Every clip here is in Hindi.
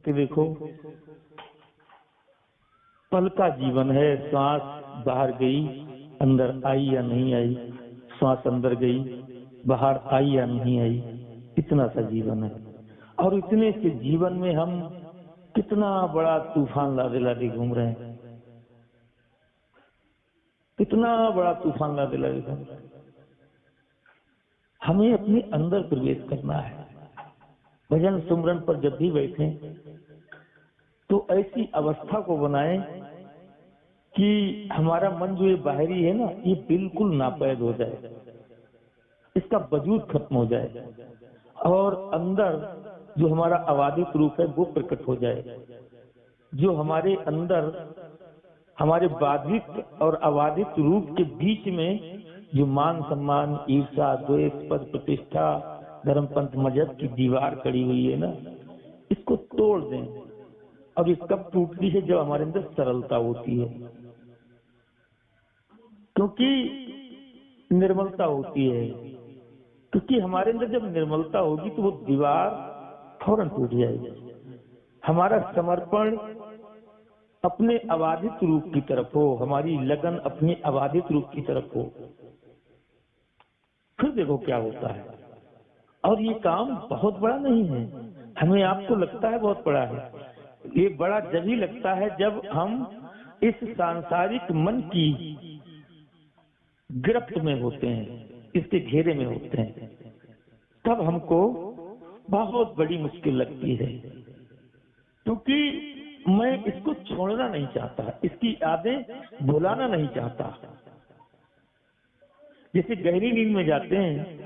कि देखो पल का जीवन है, सांस बाहर गई अंदर आई या नहीं आई, सांस अंदर गई बाहर आई या नहीं आई, इतना सा जीवन है। और इतने से जीवन में हम कितना बड़ा तूफान लादे लादे घूम रहे हैं, कितना बड़ा तूफान लादे लादे घूम रहे हैं। हमें अपने अंदर प्रवेश करना है। भजन सुमरन पर जब भी बैठे तो ऐसी अवस्था को बनाएं कि हमारा मन जो ये बाहरी है ना, ये बिल्कुल नापैद हो जाए, इसका वजूद खत्म हो जाए और अंदर जो हमारा अबाधित रूप है वो प्रकट हो जाए। जो हमारे अंदर हमारे बाधित और अबाधित रूप के बीच में जो मान सम्मान ईर्षा द्वेष पद प्रतिष्ठा धर्म पंथ मजहब की दीवार खड़ी हुई है ना, इसको तोड़ दें। और ये कब टूटती है? जब हमारे अंदर सरलता होती है, क्योंकि निर्मलता होती है। क्योंकि हमारे अंदर जब निर्मलता होगी तो वो दीवार फौरन टूट जाएगी। हमारा समर्पण अपने अबाधित रूप की तरफ हो, हमारी लगन अपने अबाधित रूप की तरफ हो, फिर देखो क्या होता है। और ये काम बहुत बड़ा नहीं है, हमें आपको लगता है बहुत बड़ा है। ये बड़ा जब ही लगता है जब हम इस सांसारिक मन की गिरफ्त में होते हैं, इसके घेरे में होते हैं, तब हमको बहुत बड़ी मुश्किल लगती है। क्योंकि मैं इसको छोड़ना नहीं चाहता, इसकी यादें भुलाना नहीं चाहता। जैसे गहरी नींद में जाते हैं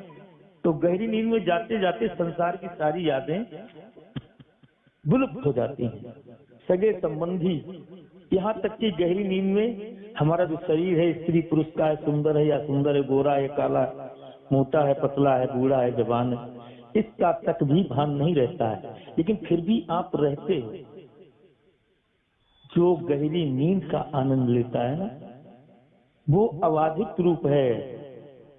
तो गहरी नींद में जाते जाते संसार की सारी यादें विलुप्त हो जाती हैं, सगे संबंधी, यहाँ तक कि गहरी नींद में हमारा जो शरीर है स्त्री पुरुष का है, सुंदर है या सुंदर है, गोरा है काला, मोटा है पतला है, बूढ़ा है जवान है, इसका तक भी भान नहीं रहता है। लेकिन फिर भी आप रहते हो। जो गहरी नींद का आनंद लेता है ना, वो अबाधित रूप है,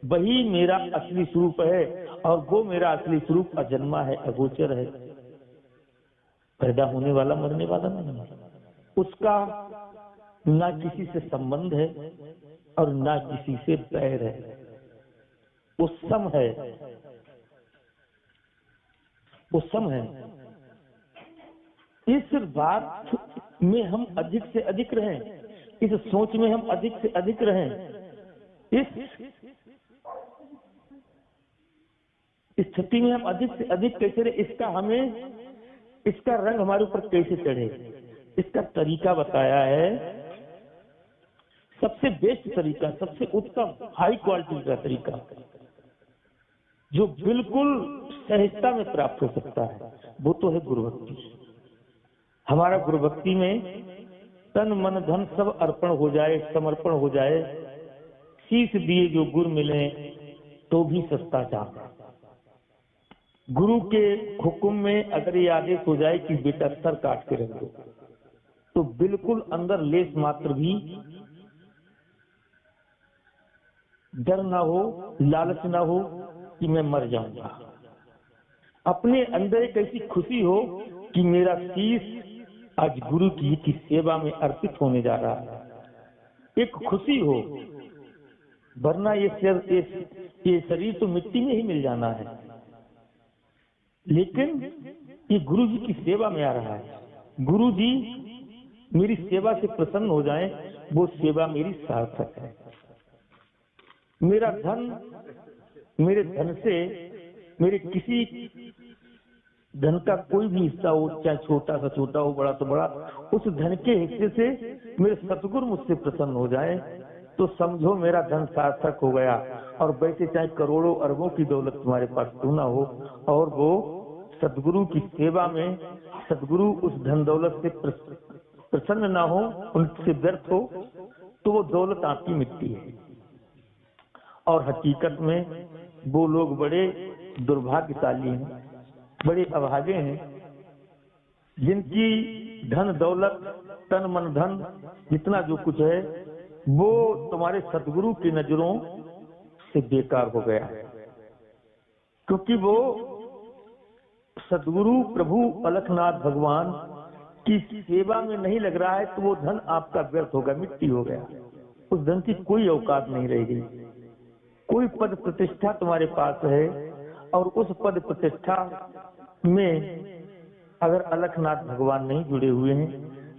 वही मेरा असली स्वरूप है। और वो मेरा असली स्वरूप अजन्मा है, अगोचर है, पैदा होने वाला मरने वाला नहीं है। उसका ना किसी से संबंध है और ना किसी से बैर है, वो सम है, वो सम है। इस बात में हम अधिक से अधिक रहें, इस सोच में हम अधिक से अधिक रहें, इस स्थिति में हम अधिक से अधिक कैसे रहे, इसका हमें, इसका रंग हमारे ऊपर कैसे चढ़े, इसका तरीका बताया है। सबसे बेस्ट तरीका, सबसे उत्तम हाई क्वालिटी का तरीका जो बिल्कुल सहजता में प्राप्त हो सकता है, वो तो है गुरु भक्ति। हमारा गुरु भक्ति में तन मन धन सब अर्पण हो जाए, समर्पण हो जाए, शीश दिए जो गुरु मिले तो भी सस्ता चाह। गुरु के हुक्म में अगर ये आदेश हो जाए कि बेटा सर काट के रख दो, तो बिल्कुल अंदर लेस मात्र भी डर ना हो, लालच ना हो कि मैं मर जाऊंगा। अपने अंदर एक ऐसी खुशी हो कि मेरा शीश आज गुरु की सेवा में अर्पित होने जा रहा है, एक खुशी हो। वरना ये शरीर तो मिट्टी में ही मिल जाना है, लेकिन ये गुरु जी की सेवा में आ रहा है। गुरु जी मेरी सेवा से प्रसन्न हो जाएं, वो सेवा मेरी सार्थक है। मेरा धन, मेरे धन से, मेरे किसी धन का कोई भी हिस्सा हो, चाहे छोटा सा छोटा हो, बड़ा सा बड़ा, उस धन के हिस्से से मेरे सतगुरु मुझसे प्रसन्न हो जाए तो समझो मेरा धन सार्थक हो गया। और वैसे चाहे करोड़ों अरबों की दौलत तुम्हारे पास क्यों ना हो, और वो सदगुरु की सेवा में सदगुरु उस धन दौलत से प्रसन्न ना हो, उनसे व्यर्थ हो, तो वो दौलत आपकी मिट्टी है। और हकीकत में वो लोग बड़े दुर्भाग्यशाली हैं, बड़े अभागे हैं, जिनकी धन दौलत तन मन धन जितना जो कुछ है वो तुम्हारे सदगुरु की नजरों से बेकार हो गया है। क्योंकि वो सदगुरु प्रभु अलखनाथ भगवान कि सेवा में नहीं लग रहा है तो वो धन आपका व्यर्थ होगा, मिट्टी हो गया, उस धन की कोई औकात नहीं रहेगी। कोई पद प्रतिष्ठा तुम्हारे पास है और उस पद प्रतिष्ठा में अगर अलखनाथ भगवान नहीं जुड़े हुए हैं,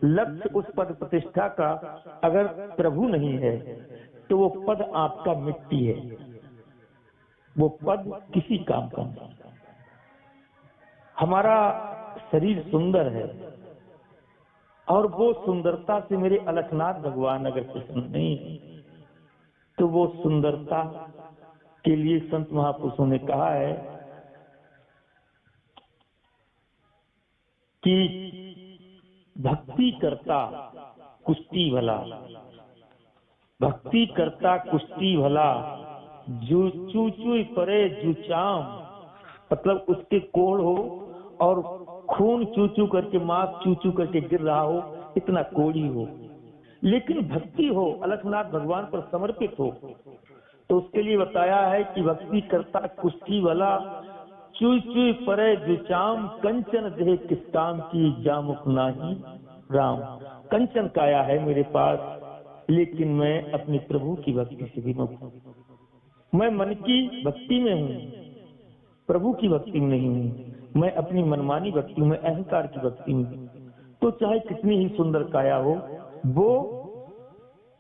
लक्ष्य उस पद प्रतिष्ठा का अगर प्रभु नहीं है, तो वो पद आपका मिट्टी है, वो पद किसी काम का नहीं। हमारा शरीर सुंदर है और वो सुंदरता से मेरे अलखनाथ भगवान अगर प्रसन्न नहीं है, तो वो सुंदरता के लिए संत महापुरुषों ने कहा है कि भक्ति करता कुश्ती भला, भक्ति करता कुश्ती भला, जो चू चू परे जुचाम, मतलब उसके कोढ़ हो और खून चू चू करके, मांस चू चू करके गिर रहा हो, इतना कोड़ी हो, लेकिन भक्ति हो, अलखनाथ भगवान पर समर्पित हो, तो उसके लिए बताया है कि भक्ति करता कुश्ती वाला, चुई चुई परे जुचाम, कंचन देह किस काम की, जामुक नाही राम। कंचन काया है मेरे पास, लेकिन मैं अपने प्रभु की भक्ति से विमुख हूँ। मैं मन की भक्ति में हूँ, प्रभु की भक्ति में नहीं हूँ। मैं अपनी मनमानी भक्ति में, अहंकार की भक्ति में हूँ। तो चाहे कितनी ही सुंदर काया हो, वो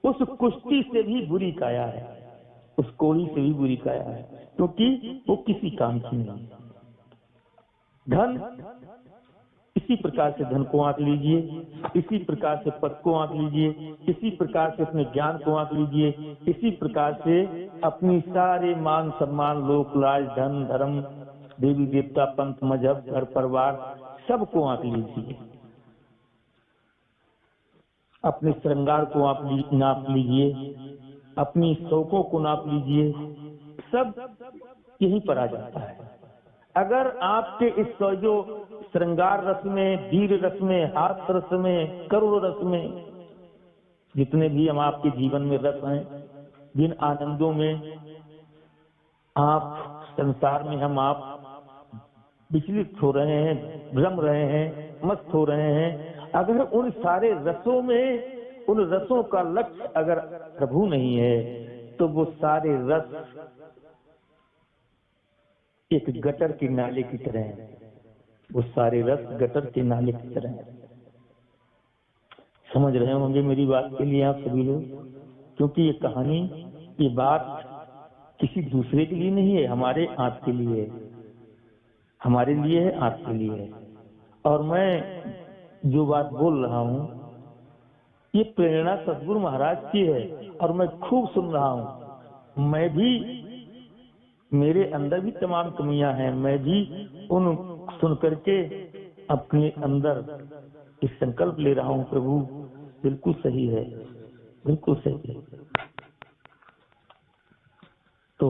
उस कुश्ती से भी बुरी काया है, उस कोड़ी से भी बुरी काया है, क्योंकि वो किसी काम की नहीं। धन इसी प्रकार से धन को आंक लीजिए, इसी प्रकार से पद को आंक लीजिए, इसी प्रकार से अपने ज्ञान को आंक लीजिए, इसी प्रकार से अपनी सारे मान सम्मान, लोक लाज, धन धर्म, देवी देवता, पंथ मजहब, घर परिवार, सबको आंक लीजिए। अपने श्रृंगार को आप नाप लीजिए, अपनी शौकों को नाप लीजिए, सब यहीं पर आ जाता है। अगर आपके इस जो श्रृंगार रस में, वीर रस में, हाथ रस में, करुण रस में, जितने भी हम आपके जीवन में रस हैं, जिन आनंदों में आप संसार में हम आप विचलित हो रहे हैं, भ्रम रहे हैं, मस्त हो रहे हैं, अगर उन सारे रसों में, उन रसों का लक्ष्य अगर प्रभु नहीं है, तो वो सारे रस एक गटर के नाले की तरह है। वो सारे रस गटर के नाले की तरह है। समझ रहे होंगे मेरी बात के लिए आप सभी लोग, क्योंकि ये कहानी, ये बात किसी दूसरे के लिए नहीं है, हमारे आपके लिए है, हमारे लिए है, आपके लिए है। और मैं जो बात बोल रहा हूँ, ये प्रेरणा सतगुरु महाराज की है और मैं खूब सुन रहा हूँ। मैं भी, मेरे अंदर भी तमाम कमियां हैं, मैं भी उन सुन करके अपने अंदर इस संकल्प ले रहा हूँ, प्रभु बिल्कुल सही है, बिल्कुल सही है। तो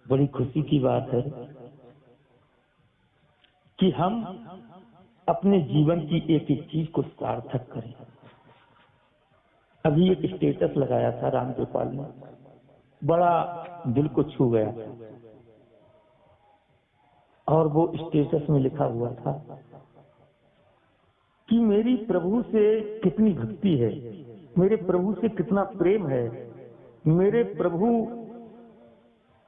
बड़ी खुशी की बात है कि हम अपने जीवन की एक एक चीज को सार्थक करें। अभी एक स्टेटस लगाया था रामकृपाल ने, बड़ा दिल को छू गया, और वो स्टेटस में लिखा हुआ था कि मेरी प्रभु से कितनी भक्ति है, मेरे प्रभु से कितना प्रेम है, मेरे प्रभु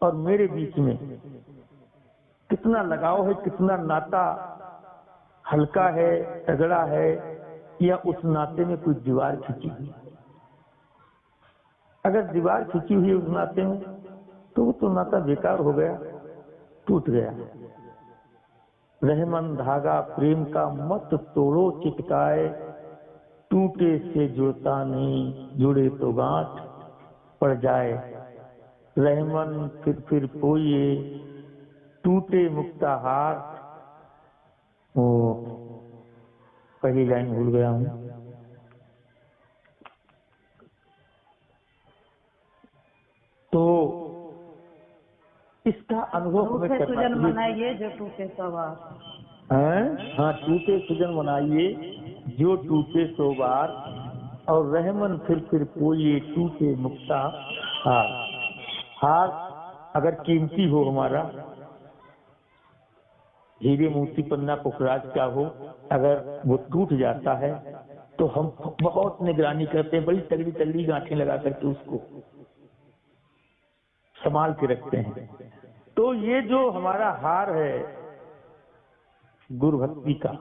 और मेरे बीच में कितना लगाव है, कितना नाता हल्का है, तगड़ा है, या उस नाते में कोई दीवार खिंची हुई। अगर दीवार खिंची हुई उस नाते में, तो वो तो नाता बेकार हो गया, टूट गया। रहमन धागा प्रेम का मत तोड़ो चिटकाए, टूटे से जुड़ता नहीं, जुड़े तो गांठ पड़ जाए। रहमन फिर पोइए, टूटे मुक्ता हाथ। वो पहली लाइन भूल गया हूँ। तो इसका अनुभव हमें करना चाहिए। मनाइए जो टूटे सो बार, हाँ, टूटे सुजन मनाइए जो टूटे सो बार, और रहमन फिर पोइए, टूटे मुक्ता हाथ। हाथ अगर कीमती हो हमारा, हीरे मोती पन्ना पुखराज क्या हो, अगर वो टूट जाता है तो हम बहुत निगरानी करते हैं, बड़ी तगड़ी तगड़ी गांठें लगा करके उसको संभाल के रखते हैं। तो ये जो हमारा हार है गुरु भक्ति का,